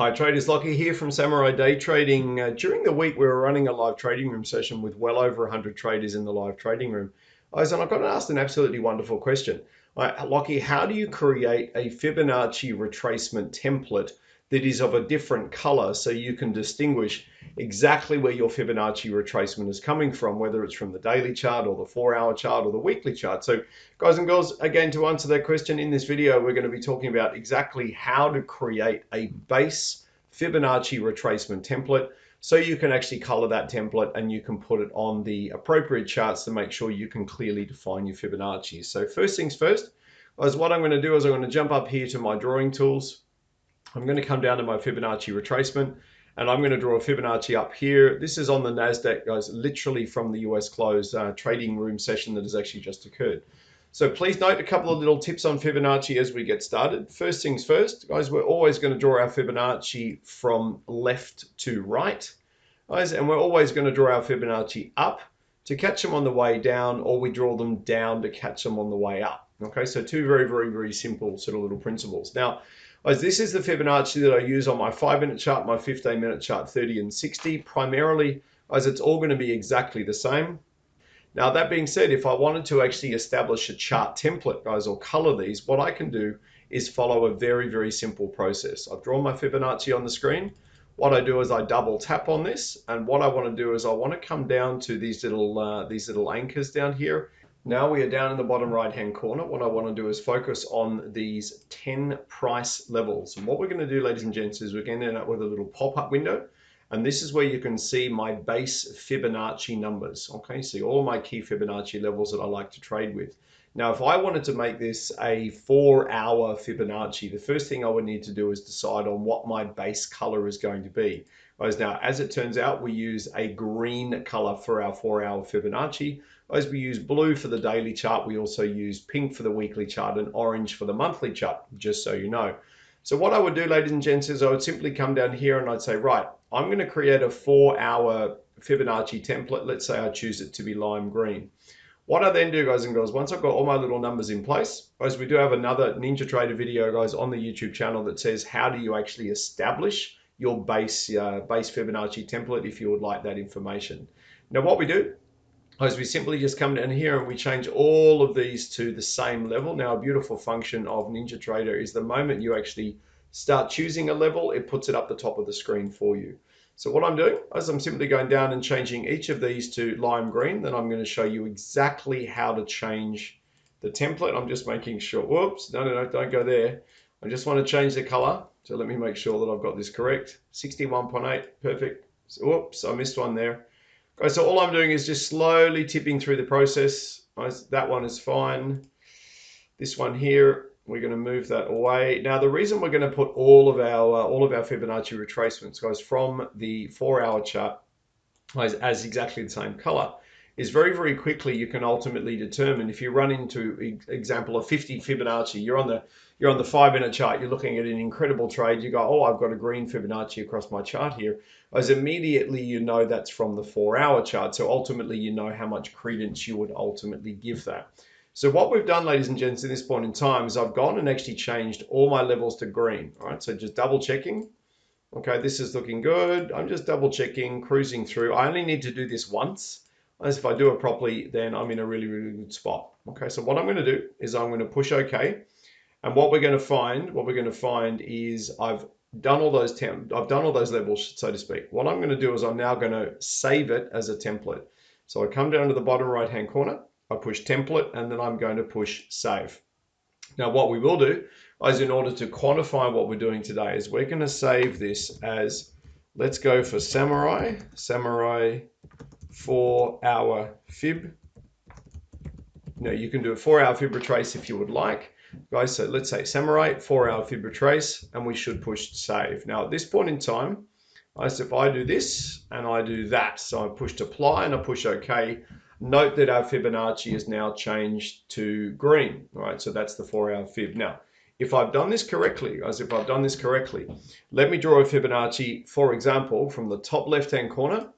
Hi traders, Lockie here from Samurai Day Trading. During the week we were running a live trading room session with well over 100 traders in the live trading room. And I got asked an absolutely wonderful question. Lockie, how do you create a Fibonacci retracement template that is of a different color so you can distinguish exactly where your Fibonacci retracement is coming from, whether it's from the daily chart or the 4-hour chart or the weekly chart? So guys and girls, again, to answer that question in this video, we're going to be talking about exactly how to create a base Fibonacci retracement template so you can actually color that template and you can put it on the appropriate charts to make sure you can clearly define your Fibonacci. So first things first, guys, what I'm going to do is I'm going to jump up here to my drawing tools. I'm going to come down to my Fibonacci retracement and I'm going to draw a Fibonacci up here. This is on the NASDAQ, guys, literally from the US close trading room session that has actually just occurred. So please note a couple of little tips on Fibonacci as we get started. First things first, guys, we're always going to draw our Fibonacci from left to right, guys, and we're always going to draw our Fibonacci up to catch them on the way down, or we draw them down to catch them on the way up. Okay, so two very simple sort of little principles. Now, guys, this is the Fibonacci that I use on my 5-minute chart, my 15-minute chart, 30 and 60. Primarily, guys, it's all going to be exactly the same. Now, that being said, if I wanted to actually establish a chart template, guys, or color these, what I can do is follow a very simple process. I've drawn my Fibonacci on the screen. What I do is I double tap on this, and what I want to do is I want to come down to these little anchors down here. Now we are down in the bottom right hand corner. What I want to do is focus on these 10 price levels. And what we're going to do, ladies and gents, is we're going to end up with a little pop-up window. And this is where you can see my base Fibonacci numbers. Okay, see all my key Fibonacci levels that I like to trade with. Now, if I wanted to make this a 4-hour Fibonacci, the first thing I would need to do is decide on what my base color is going to be. Guys, now, as it turns out, we use a green color for our 4-hour Fibonacci. As we use blue for the daily chart, we also use pink for the weekly chart and orange for the monthly chart, just so you know. So what I would do, ladies and gents, is I would simply come down here and I'd say, right, I'm going to create a 4-hour Fibonacci template. Let's say I choose it to be lime green. What I then do, guys and girls, once I've got all my little numbers in place, guys, we do have another NinjaTrader video, guys, on the YouTube channel that says how do you actually establish your base Fibonacci template if you would like that information. Now, what we do is we simply just come down here and we change all of these to the same level. Now, a beautiful function of NinjaTrader is the moment you actually start choosing a level, it puts it up the top of the screen for you. So what I'm doing is I'm simply going down and changing each of these to lime green. Then I'm going to show you exactly how to change the template. I'm just making sure, whoops, no, don't go there. I just want to change the color. So let me make sure that I've got this correct. 61.8, perfect. So, whoops, I missed one there. Okay, so all I'm doing is just slowly tipping through the process. That one is fine. This one here, we're going to move that away. Now, the reason we're going to put all of our Fibonacci retracements, guys, from the 4-hour chart as exactly the same color is very quickly you can ultimately determine if you run into example of 50 Fibonacci, you're on the 5-minute chart, you're looking at an incredible trade, you go, oh, I've got a green Fibonacci across my chart here, as immediately you know that's from the 4-hour chart. So ultimately you know how much credence you would ultimately give that. So what we've done, ladies and gents, at this point in time is I've gone and actually changed all my levels to green. All right, so just double checking. Okay, this is looking good. I'm just double checking, cruising through. I only need to do this once. As if I do it properly, then I'm in a really good spot. Okay, so what I'm going to do is I'm going to push OK. And what we're going to find is I've done all those levels, so to speak. What I'm going to do is I'm now going to save it as a template. So I come down to the bottom right-hand corner. I push template and then I'm going to push save. Now what we will do is in order to quantify what we're doing today is we're going to save this as, let's go for Samurai 4-hour Fib. Now you can do a 4-hour Fib retrace if you would like. Guys, so let's say Samurai 4-hour Fib retrace and we should push save. Now at this point in time, if I do this and I do that, so I pushed apply and I push OK, note that our Fibonacci is now changed to green. All right, so that's the 4-hour Fib. Now, if I've done this correctly, let me draw a Fibonacci, for example, from the top left-hand corner,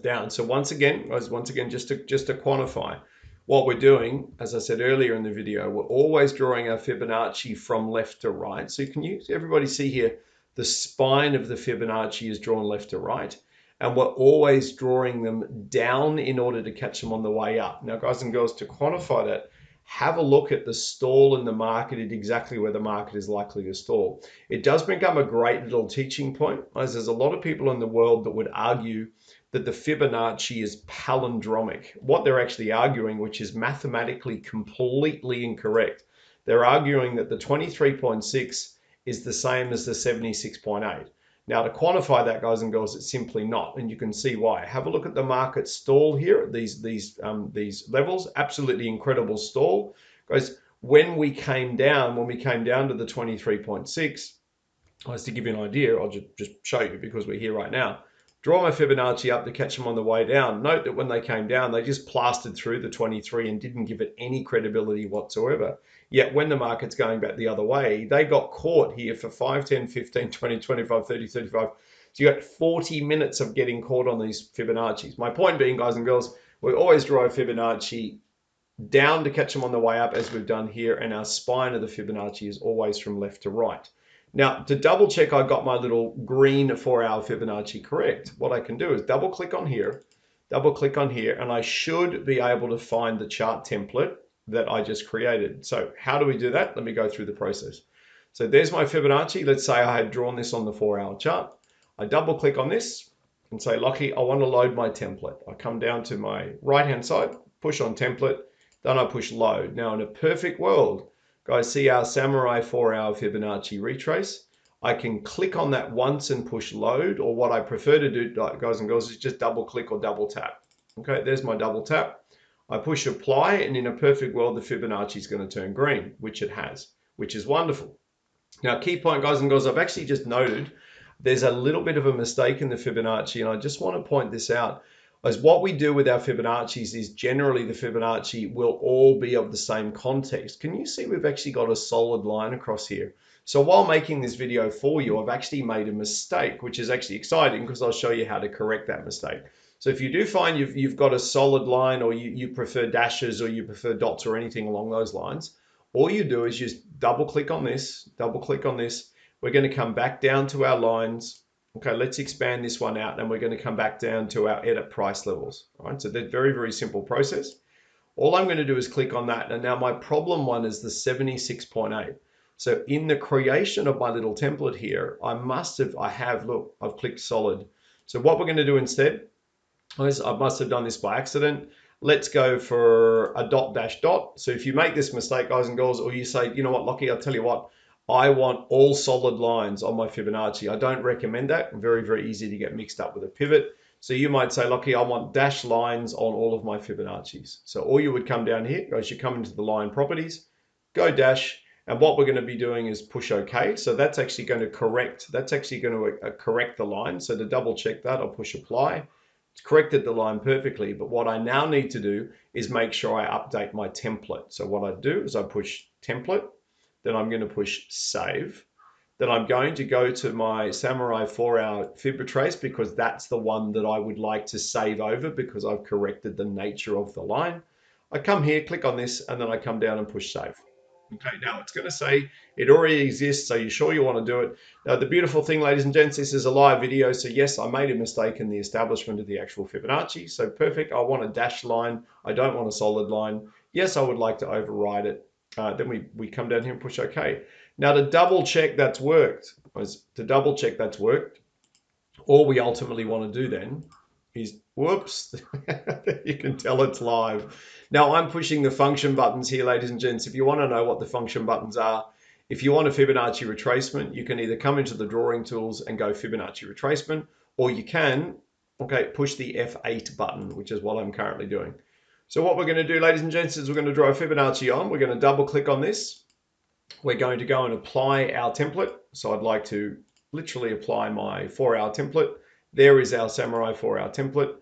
down. So once again, just to quantify, what we're doing, as I said earlier in the video, we're always drawing our Fibonacci from left to right. So can you everybody see here, the spine of the Fibonacci is drawn left to right, and we're always drawing them down in order to catch them on the way up. Now, guys and girls, to quantify that, have a look at the stall in the market at exactly where the market is likely to stall. It does become a great little teaching point, as there's a lot of people in the world that would argue that the Fibonacci is palindromic. What they're actually arguing, which is mathematically completely incorrect, they're arguing that the 23.6 is the same as the 76.8. Now, to quantify that, guys and girls, it's simply not, and you can see why. Have a look at the market stall here at these levels. Absolutely incredible stall, guys. When we came down to the 23.6, just to give you an idea, I'll just show you because we're here right now. Draw my Fibonacci up to catch them on the way down. Note that when they came down, they just plastered through the 23 and didn't give it any credibility whatsoever. Yet when the market's going back the other way, they got caught here for 5, 10, 15, 20, 25, 30, 35. So you got 40 minutes of getting caught on these Fibonacci's. My point being, guys and girls, we always draw a Fibonacci down to catch them on the way up, as we've done here, and our spine of the Fibonacci is always from left to right. Now, to double check I got my little green 4-hour Fibonacci correct, what I can do is double click on here, and I should be able to find the chart template that I just created. So how do we do that? Let me go through the process. So there's my Fibonacci. Let's say I had drawn this on the 4-hour chart. I double click on this and say, Lockie, I want to load my template. I come down to my right-hand side, push on template, then I push load. Now, in a perfect world, guys, see our Samurai 4-hour Fibonacci retrace. I can click on that once and push load, or what I prefer to do, guys and girls, is just double click or double tap. Okay, there's my double tap. I push apply, and in a perfect world, the Fibonacci is going to turn green, which it has, which is wonderful. Now, key point, guys and girls, I've actually just noted there's a little bit of a mistake in the Fibonacci, and I just want to point this out. As what we do with our Fibonacci's is generally the Fibonacci will all be of the same context. Can you see we've actually got a solid line across here? So while making this video for you, I've actually made a mistake, which is actually exciting because I'll show you how to correct that mistake. So if you do find you've got a solid line, or you prefer dashes, or you prefer dots, or anything along those lines, all you do is just double click on this, We're going to come back down to our lines. Okay, let's expand this one out, and we're going to come back down to our edit price levels. All right, so they're very, very simple process. All I'm going to do is click on that. And now my problem one is the 76.8. So in the creation of my little template here, look, I've clicked solid. So what we're going to do instead is, I must have done this by accident. Let's go for a dot dash dot. So if you make this mistake, guys and girls, or you say, you know what, Lockie, I'll tell you what, I want all solid lines on my Fibonacci. I don't recommend that. Very, very easy to get mixed up with a pivot. So you might say, Lockie, I want dash lines on all of my Fibonacci's. So all you would come down here, guys, you come into the line properties, go dash, and what we're going to be doing is push OK. So that's actually going to correct the line. So to double check that, I'll push apply. It's corrected the line perfectly, but what I now need to do is make sure I update my template. So what I do is I push template, then I'm going to push save. Then I'm going to go to my Samurai 4-hour Fib Retrace, because that's the one that I would like to save over, because I've corrected the nature of the line. I come here, click on this, and then I come down and push save. Okay, now it's going to say it already exists, so you're sure you want to do it. Now, the beautiful thing, ladies and gents, this is a live video, so yes, I made a mistake in the establishment of the actual Fibonacci. So perfect, I want a dashed line. I don't want a solid line. Yes, I would like to override it. Then we come down here and push OK. Now, to double check that's worked, all we ultimately want to do then is, whoops, you can tell it's live. Now, I'm pushing the function buttons here, ladies and gents. If you want to know what the function buttons are, if you want a Fibonacci retracement, you can either come into the drawing tools and go Fibonacci retracement, or you can, push the F8 button, which is what I'm currently doing. So what we're going to do, ladies and gents, is we're going to draw a Fibonacci on. We're going to double click on this. We're going to go and apply our template. So I'd like to literally apply my 4-hour template. There is our Samurai 4-hour template.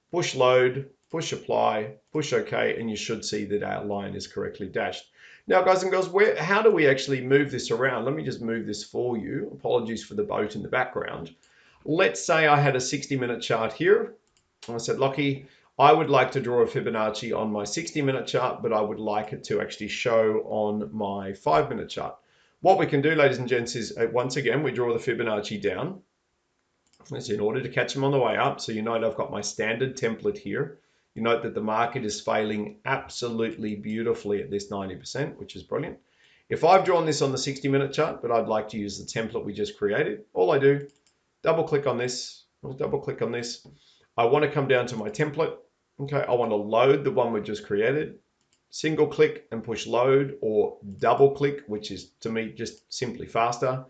Push load, push apply, push OK, and you should see that our line is correctly dashed. Now, guys and girls, how do we actually move this around? Let me just move this for you. Apologies for the boat in the background. Let's say I had a 60-minute chart here. I said, Lockie, I would like to draw a Fibonacci on my 60-minute chart, but I would like it to actually show on my 5-minute chart. What we can do, ladies and gents, is once again, we draw the Fibonacci down. That's in order to catch them on the way up. So you note I've got my standard template here. You note that the market is failing absolutely beautifully at this 90%, which is brilliant. If I've drawn this on the 60-minute chart, but I'd like to use the template we just created, all I do, double click on this, I want to come down to my template. Okay, I want to load the one we just created. Single click and push load, or double click, which is to me just simply faster.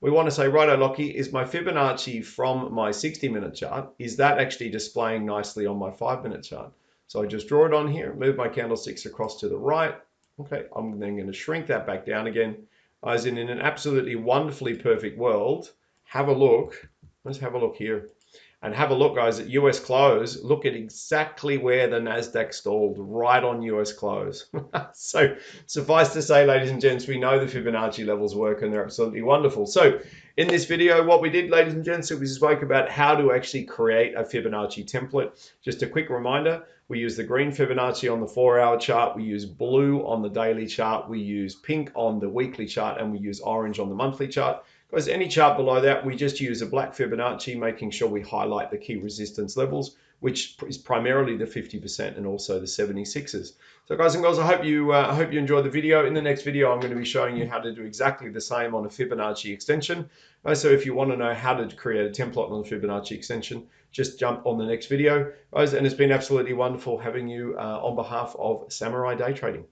We want to say, righto, Lockie, is my Fibonacci from my 60-minute chart, is that actually displaying nicely on my 5-minute chart? So I just draw it on here, move my candlesticks across to the right. Okay, I'm then going to shrink that back down again. As in an absolutely wonderfully perfect world, have a look. Let's have a look here. And have a look, guys, at US close. Look at exactly where the NASDAQ stalled, right on US close. So suffice to say, ladies and gents, we know the Fibonacci levels work and they're absolutely wonderful. So in this video, what we did, ladies and gents, we spoke about how to actually create a Fibonacci template. Just a quick reminder, we use the green Fibonacci on the 4-hour chart, we use blue on the daily chart, we use pink on the weekly chart, and we use orange on the monthly chart. Guys, any chart below that, we just use a black Fibonacci, making sure we highlight the key resistance levels, which is primarily the 50% and also the 76s. So guys and girls, I hope you enjoyed the video. In the next video, I'm going to be showing you how to do exactly the same on a Fibonacci extension. So if you want to know how to create a template on the Fibonacci extension, just jump on the next video. Guys, and it's been absolutely wonderful having you on behalf of Samurai Day Trading.